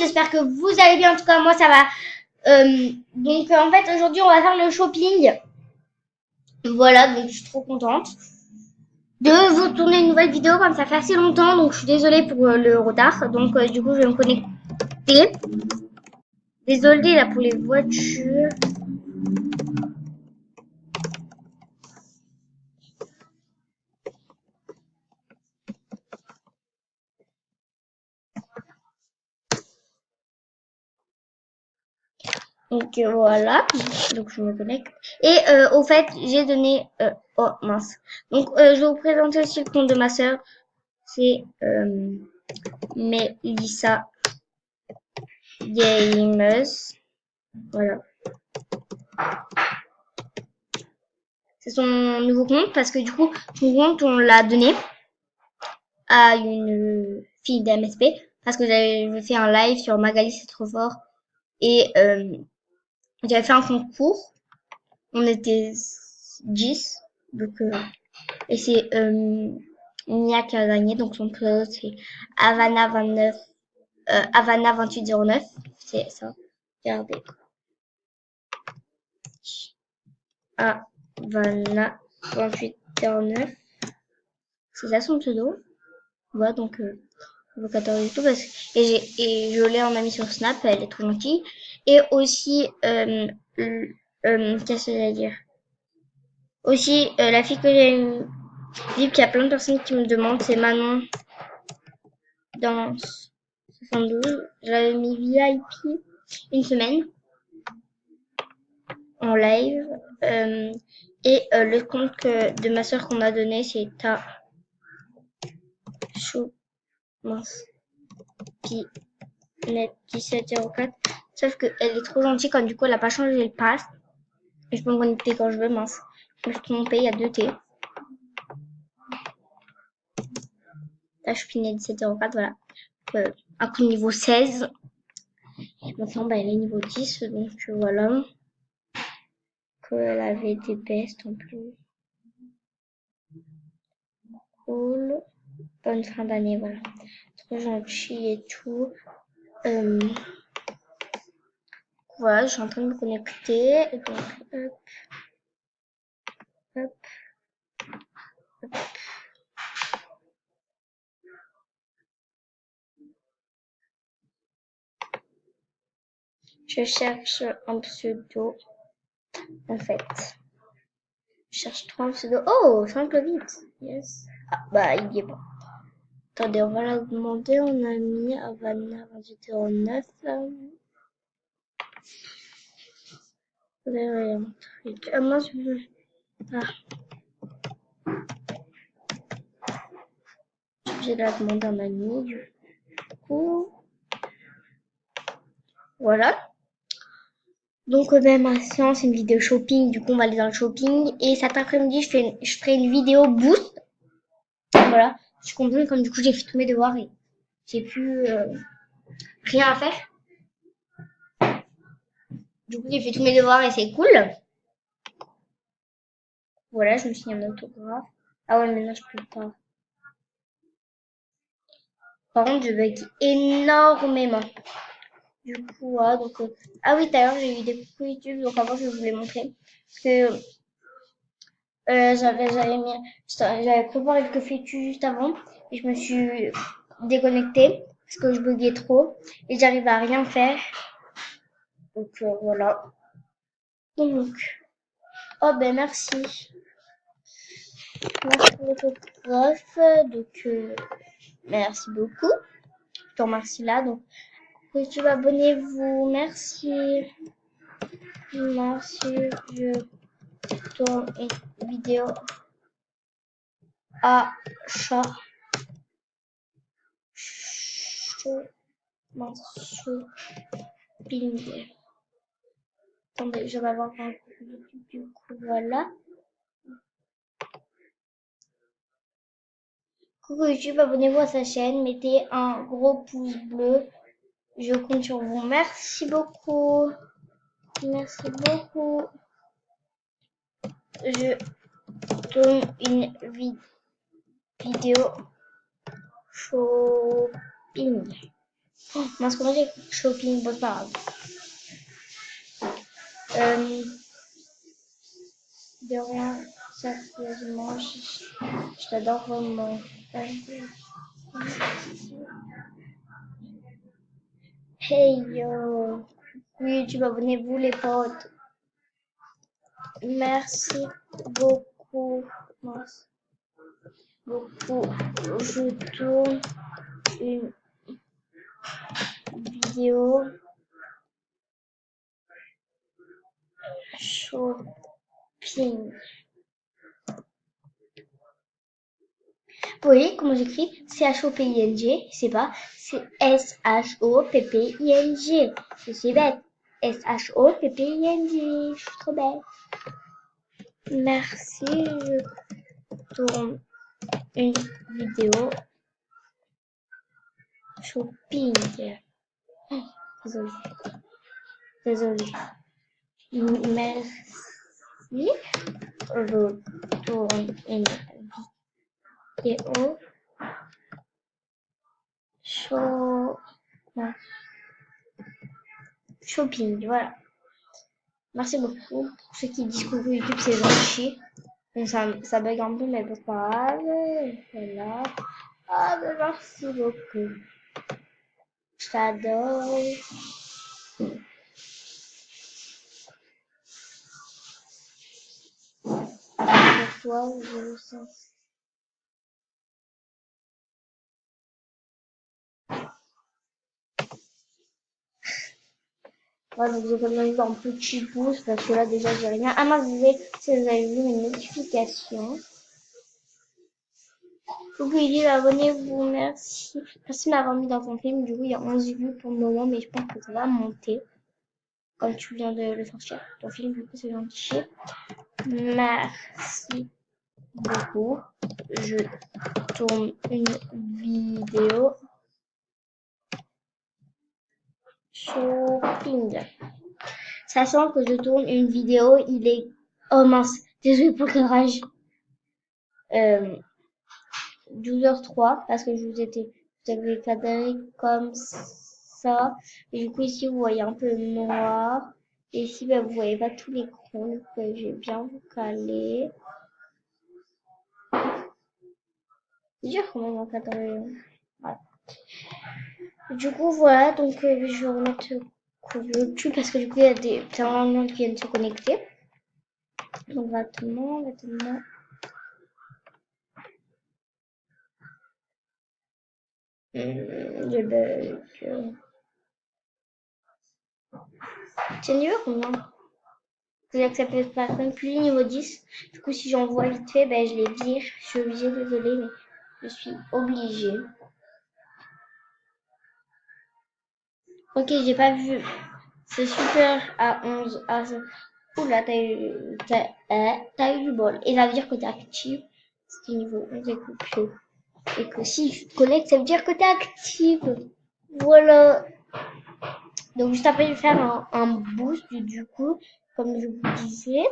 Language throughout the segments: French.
j'espère que vous allez bien. En tout cas, moi, ça va. Donc, en fait, aujourd'hui, on va faire le shopping. Voilà, donc je suis trop contente de vous tourner une nouvelle vidéo comme ça fait assez longtemps. Donc, je suis désolée pour le retard. Donc, du coup, je vais me connecter. Désolée là pour les voitures. Donc voilà, donc je me connecte. Et au fait, j'ai donné... oh mince. Donc je vais vous présenter aussi le compte de ma sœur. C'est Melissa Gamers. Voilà. C'est son nouveau compte parce que du coup, son compte, on l'a donné à une fille d'MSP parce que j'avais fait un live sur Magali, c'est trop fort. Et j'avais fait un concours. On était 10. Donc, et c'est Mia qui a gagné. Donc, son pseudo, c'est Havana 29, Havana 2809. C'est ça. Regardez. Havana 2809. C'est ça son pseudo. Voilà, donc, vocateur du tout. Et je l'ai en amie sur Snap. Elle est trop gentille. Et aussi, qu'est-ce que j'allais dire? Aussi, la fille que j'ai dit qu'il y a plein de personnes qui me demandent, c'est Manon dans 72. J'avais mis VIP une semaine en live. Et le compte de ma soeur qu'on a donné, c'est ta chou mince net 1704. Sauf qu'elle est trop gentille quand du coup elle a pas changé le pass. Et je peux me connecter quand je veux, mince. Je me suis trompée, il y a 2 T. Ta choupinette 1704, voilà. Un coup niveau 16. Et maintenant, bah, elle est niveau 10, donc voilà. Elle avait des bestes en plus. Cool. Bonne fin d'année, voilà. Trop gentil et tout. Voilà, je suis en train de me connecter. Et donc, hop, hop, hop. Je cherche un pseudo, en fait. Je cherche trop un pseudo. Oh, simple vite. Yes. Ah, bah, il y est pas. Attendez, on va la demander. On a mis Havana 2809. Vous avez un truc. Ah, mince, ah. J'ai la demande à un ami, du coup. Voilà. Donc, ma séance, c'est une vidéo shopping. Du coup, on va aller dans le shopping. Et cet après-midi, je ferai une vidéo boost. Voilà. Je suis contente, comme du coup, j'ai fait tous mes devoirs et j'ai plus rien à faire. Du coup, j'ai fait tous mes devoirs et c'est cool. Voilà, je me suis mis un autographe. Ah ouais, maintenant, je peux pas. Par contre, je bug énormément. Du coup, ouais, donc... ah oui, d'ailleurs, j'ai eu des coups YouTube, donc avant, je vais vous les montrer. Parce que j'avais préparé quelques fétus juste avant. Et je me suis déconnectée parce que je buguais trop. Et j'arrive à rien faire. Donc, voilà. Donc, oh ben merci. Merci pour l'autographe. Donc, merci beaucoup. Je te remercie là. Donc, YouTube, abonnez-vous. Merci. Merci. Je tourne une vidéo à chat. Shopping. Attendez, je vais avoir un du coup, voilà. Coucou YouTube, abonnez-vous à sa chaîne, mettez un gros pouce bleu. Je compte sur vous. Merci beaucoup. Merci beaucoup. Je tourne une vidéo shopping. Oh, mince, comment j'ai shopping, bon, c'est pas grave. Euh, de rien, sérieusement, je t'adore vraiment. Hey yo! Oui, YouTube, abonnez-vous les potes. Merci beaucoup. Merci beaucoup. Je tourne une vidéo shopping. Vous voyez comment j'écris? C-H-O-P-I-N-G. C'est pas. C'est S-H-O-P-P-I-N-G. Je suis bête. S-H-O-P-P-I-N-G. Je suis trop bête. Merci. Je tourne une vidéo shopping. Oh, désolé. Désolé. Merci. Je tourne une vidéo shopping. Voilà. Merci beaucoup pour ceux qui disent coucou YouTube, c'est gentil. Bon, ça bug un peu, mais bon, c'est pas grave. Voilà. Ah, ben merci beaucoup. Je t'adore. Pour toi, je le sens. Voilà, donc j'ai besoin d'un petit pouce parce que là déjà j'ai rien. Ah mince, si vous avez vu une notification. Coucou Lily, abonnez-vous, merci. Merci de m'avoir mis dans ton film. Du coup, il y a 11 vues pour le moment, mais je pense que ça va monter. Comme tu viens de le sortir, ton film, du coup, c'est gentil. Merci beaucoup. Je tourne une vidéo shopping. Sachant que je tourne une vidéo, il est... Oh mince, désolé pour le rage. 12h03 parce que vous avez cadré comme ça. Et du coup, ici, vous voyez un peu noir. Et ici, ben, vous voyez pas tout l'écran. Donc, je vais bien vous caler. C'est dur quand même encadrer. Voilà. Du coup, voilà. Donc, je vais remettre YouTube parce que du coup, il y a des gens qui viennent se connecter. Donc, maintenant. Je bug. C'est niveau combien? Vous acceptez cette personne plus niveau 10. Du coup, si j'en vois vite fait, ben, je les vire. Je suis obligée, désolée, mais je suis obligée. Ok, j'ai pas vu. C'est super à 11. Oula, t'as eu du bol. Et ça veut dire que t'es active. C'est niveau 11 et que si je te connecte, ça veut dire que t'es active. Voilà. Donc, juste après, je vais faire un boost du coup, comme je vous disais.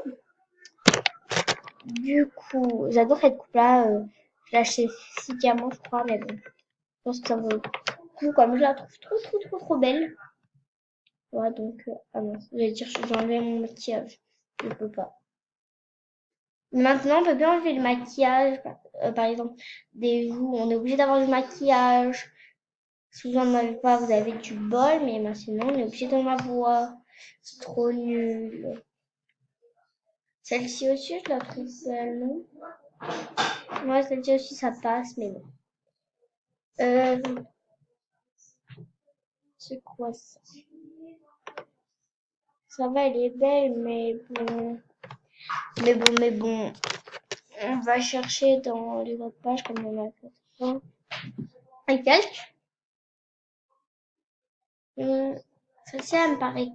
Du coup, j'adore cette coupe-là. J'ai acheté 6 diamants, je crois, mais bon. Je pense que ça vaut le coup, comme je la trouve trop belle. Ouais, donc, ah non, je vais dire, j'ai enlevé mon maquillage. Je peux pas. Maintenant, on peut bien enlever le maquillage. Par exemple, des joues, on est obligé d'avoir du maquillage. Si vous n'en avez pas, vous avez du bol, mais sinon, on est obligé d'en avoir. C'est trop nul. Celle-ci aussi, je la trouve belle, non? Ouais, celle-ci aussi, ça passe, mais bon. Euh, c'est quoi ça? Ça va, elle est belle, mais bon. Mais bon. On va chercher dans les autres pages comme on a fait. Et quelques. Celle-ci, elle me paraît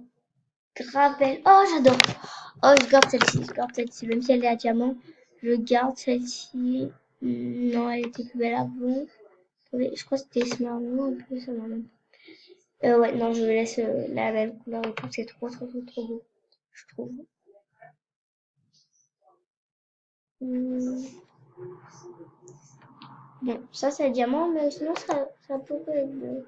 grave belle. Oh, j'adore. Oh, je garde celle-ci. Je garde celle-ci. Même si elle est à diamant, je garde celle-ci. Non, elle était plus belle avant. Je crois que c'était Smarno un peu, ça m'a même. Ouais, non, je laisse la même couleur et tout. C'est trop beau. Je trouve. Bon, ça c'est diamant, mais sinon ça pourrait être bleu.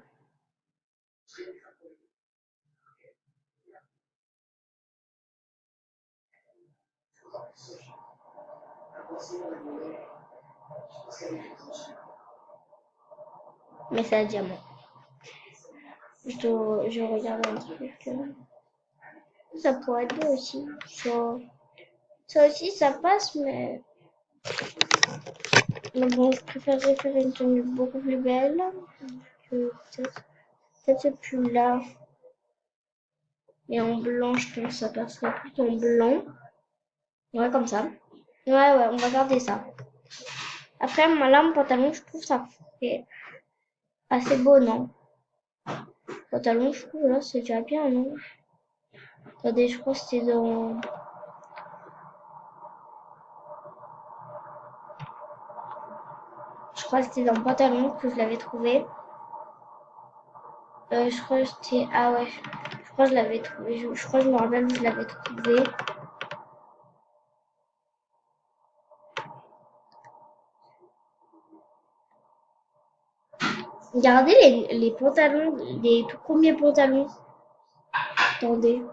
Mais c'est un diamant. Je regarde un truc. Ça pourrait être beau aussi. Ça aussi, ça passe, mais bon, je préférerais faire une tenue beaucoup plus belle. Que peut-être c'est plus là. Et en blanc, je pense que ça passerait plus en blanc. Ouais, comme ça. Ouais, on va garder ça. Après, moi, là, mon pantalon, je trouve ça fait assez beau, non? Pantalon, je trouve, là, c'est déjà bien, non? Attendez, je crois que c'était dans... Je crois que c'était dans le pantalon que je l'avais trouvé. Je crois que c'était... Ah ouais, je crois que je l'avais trouvé. Je crois que je me rappelle où je l'avais trouvé. Regardez les pantalons, les tout premiers pantalons. Attendez.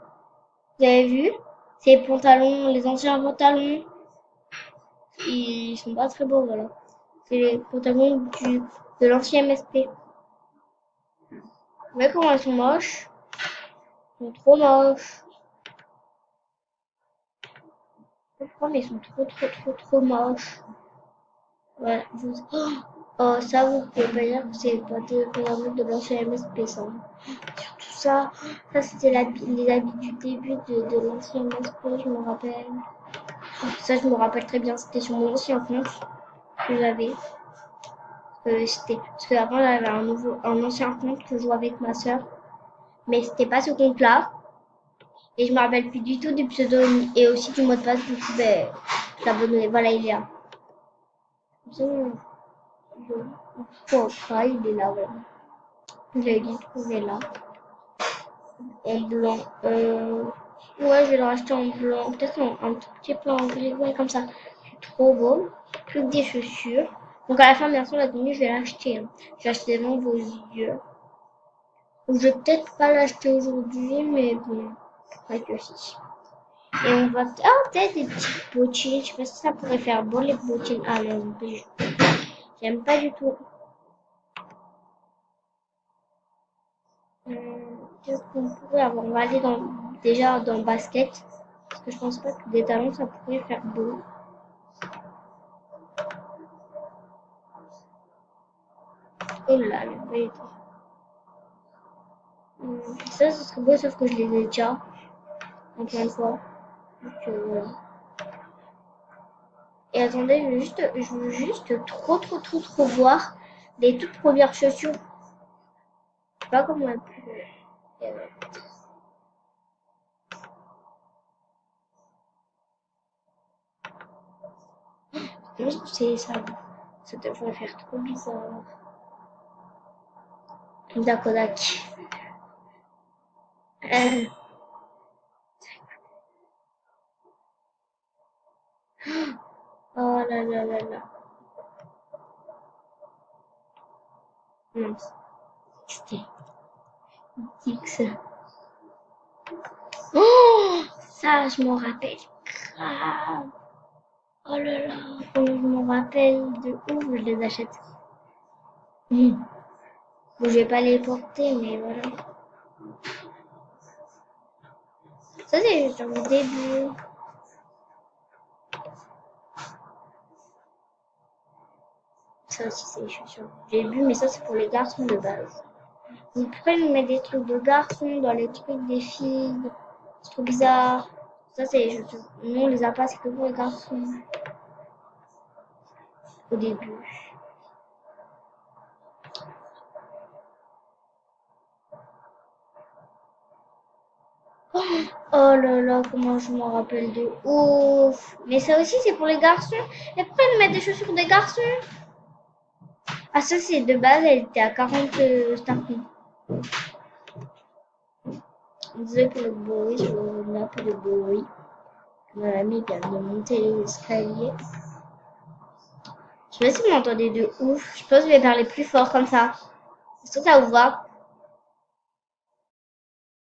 Vous avez vu? Ces pantalons, les anciens pantalons, ils sont pas très beaux, voilà. C'est les pantalons de l'ancien MSP. Mais comment ils sont moches? Ils sont trop moches. Pourquoi? Mais ils sont trop moches. Voilà. Oh, ça, vous pouvez pas dire que c'est pas des pantalons de l'ancien MSP, ça. Surtout ça c'était les habits du début de l'ancien MSP, je me rappelle. Ça, je me rappelle très bien, c'était sur mon ancien compte que j'avais. Parce qu'avant, j'avais un ancien compte que je jouais avec ma soeur. Mais c'était pas ce compte-là. Et je me rappelle plus du tout du pseudo et aussi du mot de passe. Du coup, ben, j'abonnerai. Voilà, il est là. Pourquoi il est là, ouais. Je l'ai trouvé là. En blanc. Ouais, je vais le racheter en blanc. Peut-être un tout petit peu en gris. Ouais, comme ça. C'est trop beau. Plus que des chaussures. Donc à la fin, bien sûr, la tenue, je vais l'acheter. Hein. Je vais acheter devant vos yeux. Je vais peut-être pas l'acheter aujourd'hui, mais bon, peut-être aussi. Et on va... Ah, peut-être des petites bottines. Je sais pas si ça pourrait faire beau, les bottines. Ah non, j'aime pas du tout. Qu'est-ce qu'on pourrait avoir? On va aller déjà dans le basket. Parce que je pense pas que des talons, ça pourrait faire beau. Oh là, le vêtement. Ça, ce serait beau, sauf que je les ai déjà. Encore une fois. Donc, voilà. Et attendez, je veux juste trop voir les toutes premières chaussures. Je sais pas comment elles peuvent. C'est ça. Ça devrait faire trop bizarre. Dakodak. Oh là là là là. Non, c'était X. Oh, ça, je m'en rappelle grave. Oh là là, comment je m'en rappelle de ouf, je les achète. Bon, je vais pas les porter, mais voilà. Ça, c'est juste au début. Ça aussi, c'est les chaussures du début, mais ça, c'est pour les garçons de base. Vous pouvez nous mettre des trucs de garçons dans les trucs des filles. C'est trop bizarre. Ça, c'est les chaussures. Nous, on les a pas, c'est que pour les garçons. Au début. Oh là là, comment je m'en rappelle de ouf. Mais ça aussi, c'est pour les garçons. Mais pourquoi ils mettent des chaussures des garçons? Ah, ça, c'est de base, elle était à 40 starting. Désolé pour le bruit, je vais un peu de bruit. Mon ami vient de monter les escaliers. Je sais pas si vous m'entendez de ouf. Je pense que je vais parler plus fort comme ça. Est-ce que ça vous va?